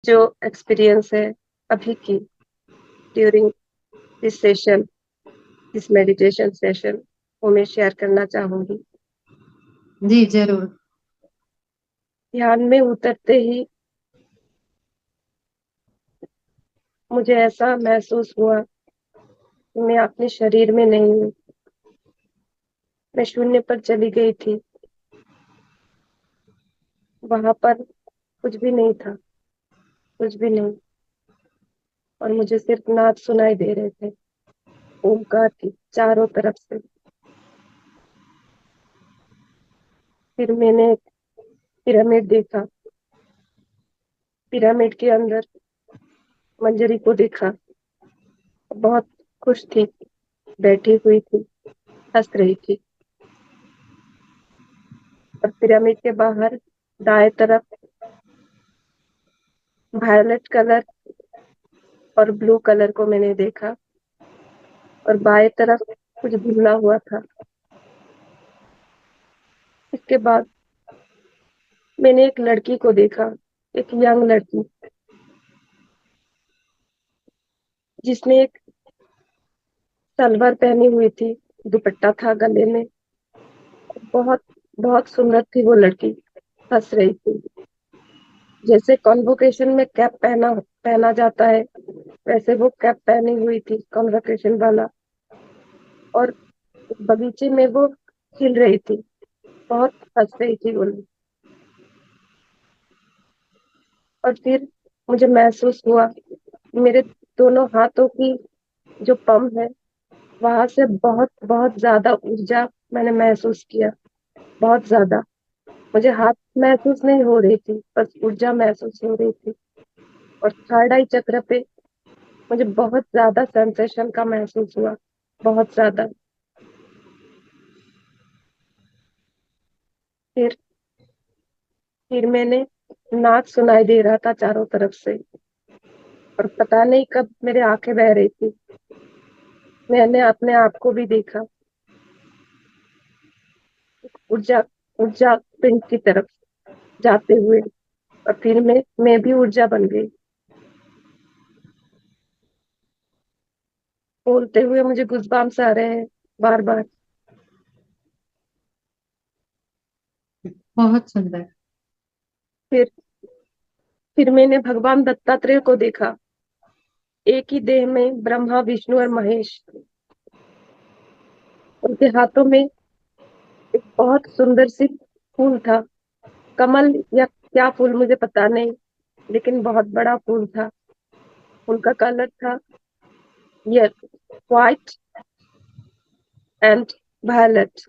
जो एक्सपीरियंस है अभी की during this session, this meditation session, वो मैं शेयर करना चाहूंगी। जी जरूर। ध्यान में उतरते ही मुझे ऐसा महसूस हुआ कि मैं अपने शरीर में नहीं हूँ। मैं शून्य पर चली गई थी। वहां पर कुछ भी नहीं था, कुछ भी नहीं। और मुझे सिर्फ नाद सुनाई दे रहे थे, ओमकार की चारों तरफ से। फिर मैंने एक पिरामिड देखा। पिरामिड के अंदर मंजरी को देखा। बहुत खुश थी, बैठी हुई थी, हंस रही थी। और पिरामिड के बाहर दाएं तरफ वायलेट कलर और ब्लू कलर को मैंने देखा। और बाएं तरफ कुछ धुंधला हुआ था। इसके बाद मैंने एक लड़की को देखा, एक यंग लड़की, जिसने एक सलवार पहनी हुई थी, दुपट्टा था गले में। बहुत बहुत सुंदर थी वो लड़की, हंस रही थी। जैसे कॉन्वोकेशन में कैप पहना पहना जाता है, वैसे वो कैप पहनी हुई थी, कॉन्वोकेशन वाला। और बगीचे में वो हिल रही थी, बहुत हंस रही थी वो लोग। और फिर मुझे महसूस हुआ कि मेरे दोनों हाथों की जो पंप है, वहां से बहुत बहुत ज्यादा ऊर्जा मैंने महसूस किया। बहुत ज्यादा। मुझे हाथ महसूस नहीं हो रही थी, बस ऊर्जा महसूस हो रही थी। और थर्ड आई चक्र पे मुझे बहुत ज्यादा सेंसेशन का महसूस हुआ, बहुत ज्यादा। फिर फिर मैंने नाच सुनाई दे रहा था चारों तरफ से। और पता नहीं कब मेरे आंखें बह रही थी। मैंने अपने आप को भी देखा, ऊर्जा ऊर्जा पिंड की तरफ जाते हुए। और फिर मैं भी ऊर्जा बन गई। बोलते हुए मुझे गूज़बम्प्स आ रहे हैं बार बार। बहुत सुंदर। फिर फिर मैंने भगवान दत्तात्रेय को देखा, एक ही देह में ब्रह्मा विष्णु और महेश। उनके हाथों में एक बहुत सुंदर सी फूल था, कमल या क्या फूल मुझे पता नहीं, लेकिन बहुत बड़ा फूल था। उनका कलर था ये व्हाइट एंड वायलेट।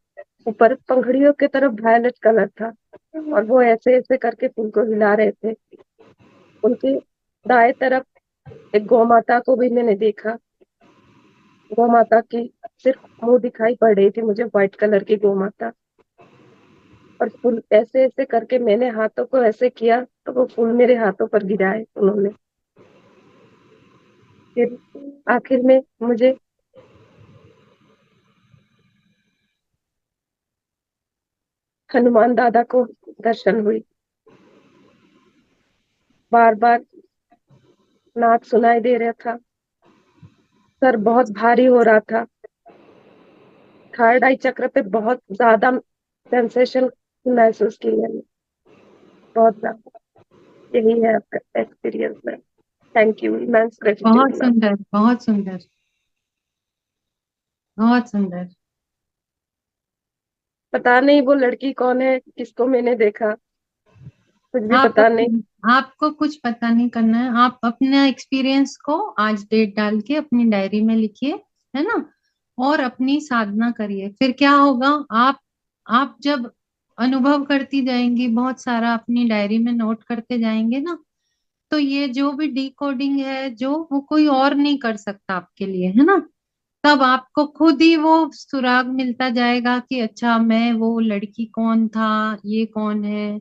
ऊपर पंखुड़ियों की तरफ वायलेट कलर था। और वो ऐसे ऐसे करके फूल को हिला रहे थे। उनके दाएं तरफ एक गौ माता को भी मैंने देखा। गौ माता की सिर्फ मुंह दिखाई पड़ रही थी मुझे, व्हाइट कलर की गौ माता। और फूल ऐसे ऐसे करके मैंने हाथों को ऐसे किया, तो वो फूल मेरे हाथों पर गिराए उन्होंने। फिर आखिर में मुझे हनुमान दादा को दर्शन हुई। बार बार नाद सुनाई दे रहा था। सर बहुत भारी हो रहा था। थर्ड आई चक्र पे बहुत ज्यादा सेंसेशन महसूस की मैंने, बहुत ज्यादा। यही है आपका एक्सपीरियंस में। थैंक यू, इमेंस ग्रेटिट्यूड बहुत मैम। सुंदर, बहुत सुंदर, बहुत सुंदर। पता नहीं वो लड़की कौन है, किसको मैंने देखा, कुछ भी आप पता नहीं। आपको कुछ पता नहीं करना है। आप अपने एक्सपीरियंस को आज डेट डाल के अपनी डायरी में लिखिए, है ना। और अपनी साधना करिए, फिर क्या होगा। आप जब अनुभव करती जाएंगी, बहुत सारा अपनी डायरी में नोट करते जाएंगे ना, तो ये जो भी डिकोडिंग है, जो वो कोई और नहीं कर सकता आपके लिए, है ना। तब आपको खुद ही वो सुराग मिलता जाएगा कि अच्छा, मैं वो लड़की कौन था, ये कौन है,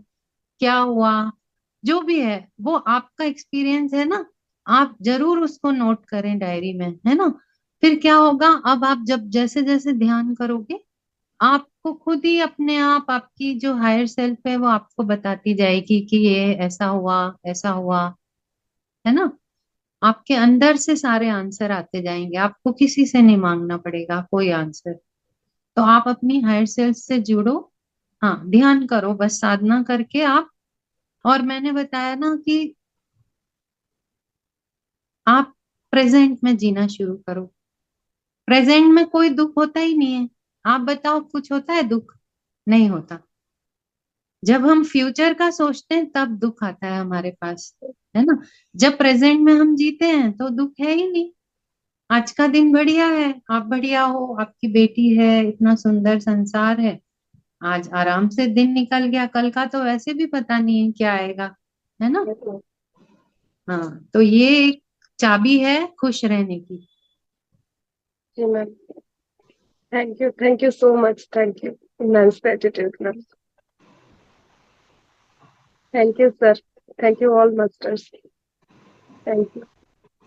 क्या हुआ, जो भी है वो आपका एक्सपीरियंस है ना। आप जरूर उसको नोट करें डायरी में, है ना। फिर क्या होगा, अब आप जब जैसे जैसे ध्यान करोगे, आपको खुद ही अपने आप आपकी जो हायर सेल्फ है वो आपको बताती जाएगी कि ये ऐसा हुआ, ऐसा हुआ। है ना। आपके अंदर से सारे आंसर आते जाएंगे, आपको किसी से नहीं मांगना पड़ेगा कोई आंसर। तो आप अपनी हायर सेल्फ से जुड़ो। हाँ, ध्यान करो बस, साधना करके आप। और मैंने बताया ना कि आप प्रेजेंट में जीना शुरू करो। प्रेजेंट में कोई दुख होता ही नहीं है। आप बताओ, कुछ होता है दुख? नहीं होता। जब हम फ्यूचर का सोचते हैं तब दुख आता है हमारे पास, है ना। जब प्रेजेंट में हम जीते हैं तो दुख है ही नहीं। आज का दिन बढ़िया है, आप बढ़िया हो, आपकी बेटी है, इतना सुंदर संसार है। आज आराम से दिन निकल गया, कल का तो वैसे भी पता नहीं है क्या आएगा, है ना। हाँ, तो ये एक चाबी है खुश रहने की। जी ma'am, thank you so much, thank you. Immense gratitude ma'am. Thank you sir, thank you all masters, thank you.